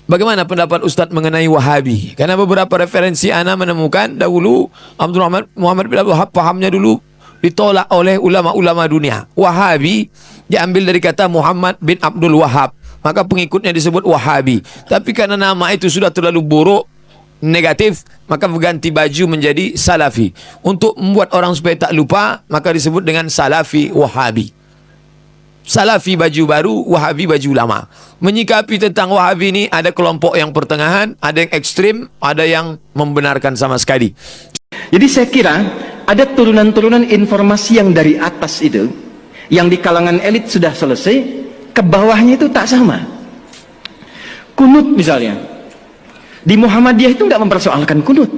Bagaimana pendapat Ustadz mengenai Wahabi? Karena beberapa referensi ana menemukan dahulu Abdul Muhammad bin Abdul Wahab pahamnya dulu ditolak oleh ulama-ulama dunia. Wahabi diambil dari kata Muhammad bin Abdul Wahab, maka pengikutnya disebut Wahabi. Tapi karena nama itu sudah terlalu buruk, negatif, maka berganti baju menjadi Salafi. Untuk membuat orang supaya tak lupa, maka disebut dengan Salafi Wahabi. Salafi baju baru, Wahabi baju lama. Menyikapi tentang Wahabi ini ada kelompok yang pertengahan, ada yang ekstrim, ada yang membenarkan sama sekali. Jadi saya kira ada turunan-turunan informasi yang dari atas itu, yang di kalangan elit sudah selesai, ke bawahnya itu tak sama. Kunut misalnya, di Muhammadiyah itu nggak mempersoalkan kunut.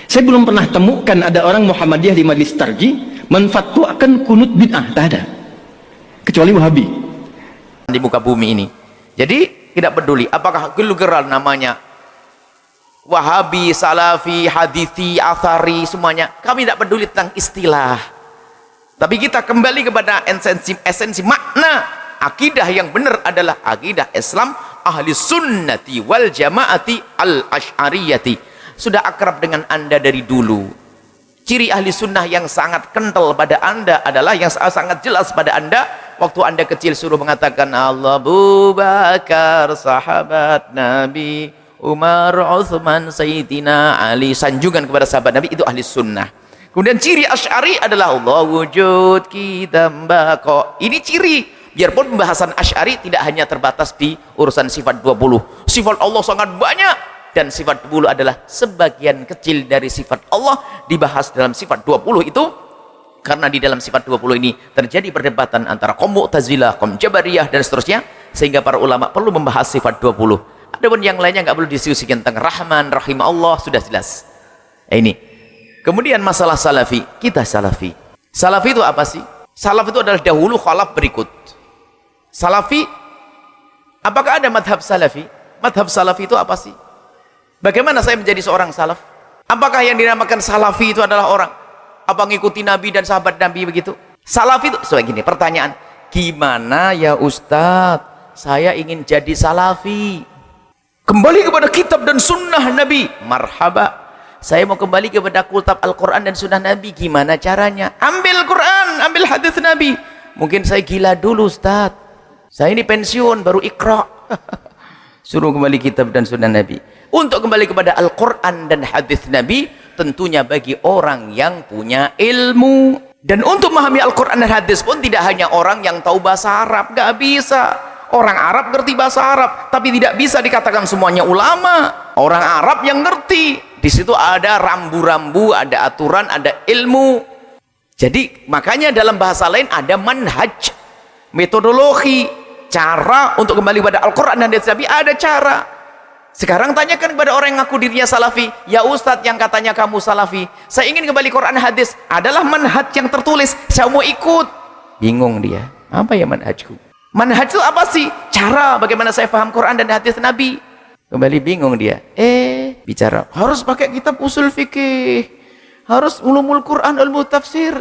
Saya belum pernah temukan ada orang Muhammadiyah di Majelis Tarji menfatwakan kunut bid'ah, tak ada. Kecuali Wahabi di muka bumi ini. Jadi tidak peduli apakah gelugeran namanya Wahabi, Salafi, Hadithi, Athari, semuanya kami tidak peduli tentang istilah, tapi kita kembali kepada esensi makna. Akidah yang benar adalah akidah Islam ahli sunnati wal jamaati al ash'ariyati. Sudah akrab dengan anda dari dulu. Ciri ahli sunnah yang sangat kental pada anda adalah yang sangat jelas pada anda waktu anda kecil suruh mengatakan Allah, Abu Bakar sahabat Nabi, Umar, Uthman, Sayyidina Ali, sanjungan kepada sahabat Nabi, itu ahli sunnah. Kemudian ciri Asy'ari adalah Allah wujud kita mbako. Ini ciri. Biarpun pembahasan Asy'ari tidak hanya terbatas di urusan sifat 20. Sifat Allah sangat banyak. Dan sifat 20 adalah sebagian kecil dari sifat Allah dibahas dalam sifat 20 itu. Karena di dalam sifat 20 ini terjadi perdebatan antara kaum Mu'tazilah, kaum Jabariyah dan seterusnya, sehingga para ulama perlu membahas sifat 20. Adapun yang lainnya nggak perlu diskusikan tentang Rahman, Rahim Allah, sudah jelas. Ini. Kemudian masalah Salafi, kita Salafi. Salafi itu apa sih? Salaf itu adalah dahulu, khalaf berikut. Salafi, apakah ada madhab Salafi? Madhab Salafi itu apa sih? Bagaimana saya menjadi seorang salaf? Apakah yang dinamakan Salafi itu adalah orang apa ngikuti Nabi dan sahabat Nabi begitu? Salafi itu seperti gini, pertanyaan, gimana ya Ustadz, saya ingin jadi Salafi, kembali kepada kitab dan sunnah Nabi. Marhaba, saya mau kembali kepada kitab Al-Quran dan sunnah Nabi. Gimana caranya? Ambil Quran, ambil hadis Nabi. Mungkin saya gila dulu Ustadz, saya ini pensiun baru Iqra. Suruh kembali kitab dan sunnah Nabi. Untuk kembali kepada Al-Quran dan hadis Nabi, tentunya bagi orang yang punya ilmu. Dan untuk memahami Al-Quran dan hadis pun tidak hanya orang yang tahu bahasa Arab, gak bisa. Orang Arab ngerti bahasa Arab, tapi tidak bisa dikatakan semuanya ulama. Orang Arab yang ngerti, di situ ada rambu-rambu, ada aturan, ada ilmu. Jadi makanya dalam bahasa lain ada manhaj, metodologi, cara untuk kembali kepada Al-Quran dan hadis Nabi, ada cara. Sekarang tanyakan kepada orang yang ngaku dirinya Salafi, ya Ustadz yang katanya kamu Salafi, saya ingin kembali Quran hadis, adalah manhaj yang tertulis, saya mau ikut. Bingung dia, apa ya manhajku? Manhaj itu apa sih? Cara bagaimana saya paham Quran dan hadis Nabi. Kembali bingung dia. Bicara harus pakai kitab usul fikih, harus ulumul Quran, ilmu tafsir.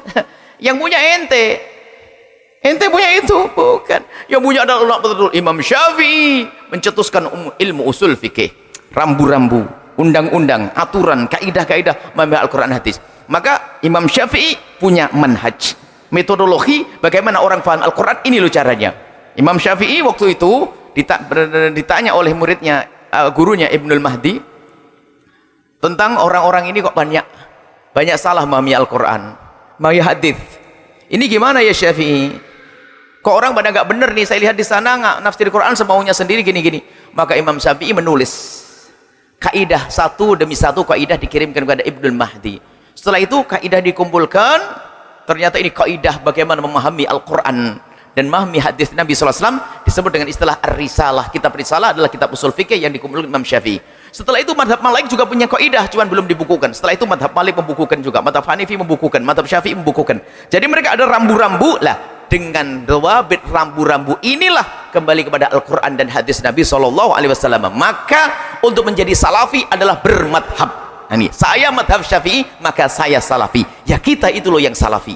Yang punya ente punya itu bukan. Yang punya adalah ulama betul Imam Syafi'i mencetuskan ilmu usul fikih, rambu-rambu, undang-undang, aturan, kaidah-kaidah memahami Al-Quran hadis. Maka Imam Syafi'i punya manhaj, metodologi bagaimana orang paham Al-Quran. Ini loh caranya. Imam Syafi'i waktu itu ditanya oleh muridnya, gurunya Ibnul Mahdi, tentang orang-orang ini kok banyak salah memahami Al-Quran, memahami hadis. Ini gimana ya Syafi'i? Kok orang pada nggak bener nih, saya lihat di sana nggak nafsir Quran semaunya sendiri gini-gini. Maka Imam Syafi'i menulis kaidah satu demi satu, kaidah dikirimkan kepada Ibnul Mahdi. Setelah itu kaidah dikumpulkan, ternyata ini kaidah bagaimana memahami Al-Quran dan memahami hadis Nabi SAW, disebut dengan istilah Ar-Risalah. Kitab Risalah adalah kitab usul fikih yang dikumpulkan Imam Syafi'i. Setelah itu madhab Malik juga punya kaidah, cuman belum dibukukan. Setelah itu madhab Malik membukukan juga, madhab Hanifi membukukan, madhab Syafi'i membukukan. Jadi mereka ada rambu-rambu lah. Dengan dawabit rambu-rambu inilah kembali kepada Al-Quran dan hadis Nabi SAW. Maka untuk menjadi Salafi adalah bermadhab. Nah, ini saya madhab Syafi'i, maka saya Salafi. Ya kita itu loh yang Salafi.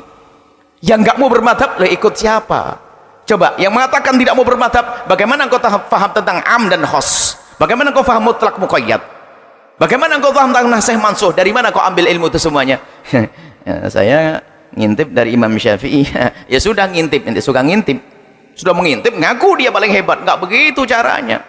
Yang nggak mau bermadhab, lo ikut siapa? Coba yang mengatakan tidak mau bermadhab, bagaimana engkau paham tentang am dan khos? Bagaimana kau faham mutlak muqayyad? Bagaimana kau faham tentang nasih mansuh? Dari mana kau ambil ilmu itu semuanya? Ya, saya ngintip dari Imam Syafi'i. Ya sudah ngintip, nanti suka ngintip. Sudah mengintip, ngaku dia paling hebat. Enggak begitu caranya.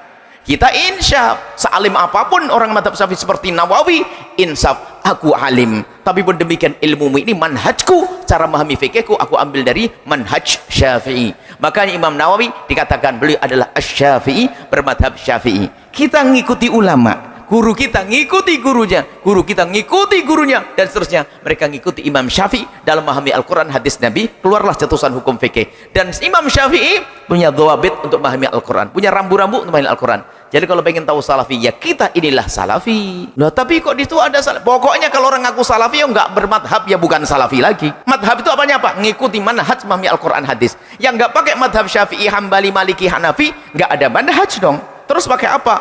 Kita insyaf, sealim apapun orang madhab Syafi'i seperti Nawawi, insaf, aku alim. Tapi pun demikian ilmumu ini manhajku, cara memahami fikihku aku ambil dari manhaj Syafi'i. Makanya Imam Nawawi dikatakan beliau adalah asy-Syafi'i, bermadhab Syafi'i. Kita ngikuti ulama, guru kita ngikuti gurunya, guru kita ngikuti gurunya, dan seterusnya. Mereka ngikuti Imam Syafi'i dalam memahami Al-Quran, hadis Nabi, keluarlah cetusan hukum fikih. Dan Imam Syafi'i punya dhawabit untuk memahami Al-Quran, punya rambu-rambu untuk memahami Al-Quran. Jadi kalau pengen tahu salafi, ya kita inilah salafi. Nah, tapi kok di situ ada salafi? Pokoknya kalau orang ngaku salafi, ya nggak bermadhab, ya bukan salafi lagi. Madhab itu apanya apa? Ngikuti manhaj memahami Al-Quran hadis. Yang nggak pakai madhab Syafi'i, Hambali, Maliki, Hanafi, nggak ada manhaj dong. Terus pakai apa?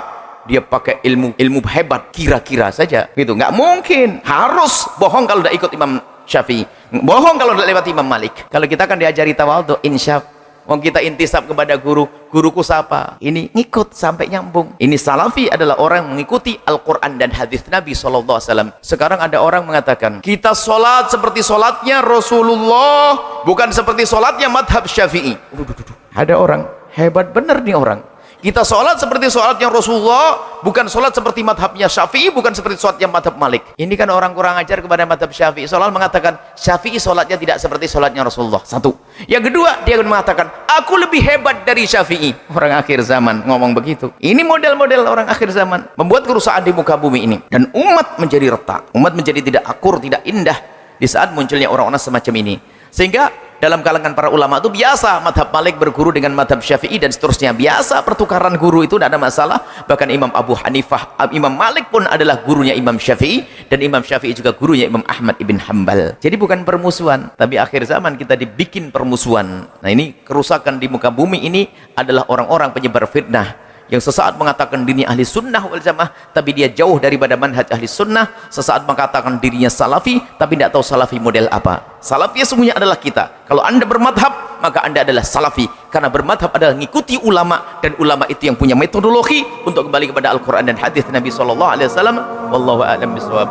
Dia pakai ilmu hebat, kira-kira saja. Gitu, nggak mungkin. Harus bohong kalau udah ikut Imam Syafi'i. Bohong kalau udah lewat Imam Malik. Kalau kita kan diajari tawadhu, insyaf. Wong kita intisab kepada guru, guruku siapa? Ini ngikut sampai nyambung. Ini salafi adalah orang mengikuti Al-Quran dan hadis Nabi SAW. Sekarang ada orang mengatakan, kita sholat seperti sholatnya Rasulullah, bukan seperti sholatnya madhab Syafi'i. Ada orang, hebat bener nih orang. Kita sholat seperti sholatnya Rasulullah, bukan sholat seperti madhabnya Syafi'i, bukan seperti sholatnya madhab Malik. Ini kan orang kurang ajar kepada madhab Syafi'i. Soal mengatakan Syafi'i sholatnya tidak seperti sholatnya Rasulullah. Satu. Yang kedua, dia mengatakan aku lebih hebat dari Syafi'i. Orang akhir zaman ngomong begitu. Ini model-model orang akhir zaman, membuat kerusakan di muka bumi ini. Dan umat menjadi retak, umat menjadi tidak akur, tidak indah di saat munculnya orang-orang semacam ini. Sehingga dalam kalangan para ulama itu biasa madhab Malik berguru dengan madhab Syafi'i dan seterusnya, biasa pertukaran guru itu tidak ada masalah. Bahkan Imam Abu Hanifah, Imam Malik pun adalah gurunya Imam Syafi'i, dan Imam Syafi'i juga gurunya Imam Ahmad ibn Hanbal. Jadi bukan permusuhan, tapi akhir zaman kita dibikin permusuhan. Nah, ini kerusakan di muka bumi ini adalah orang-orang penyebar fitnah yang sesaat mengatakan dirinya ahli sunnah wal jamaah, tapi dia jauh daripada manhaj ahli sunnah. Sesaat mengatakan dirinya salafi, tapi tidak tahu salafi model apa. Salafi semuanya adalah kita. Kalau anda bermadhab, maka anda adalah salafi, karena bermadhab adalah mengikuti ulama, dan ulama itu yang punya metodologi untuk kembali kepada Al-Quran dan hadis Nabi SAW. Wallahu a'lam bishawab.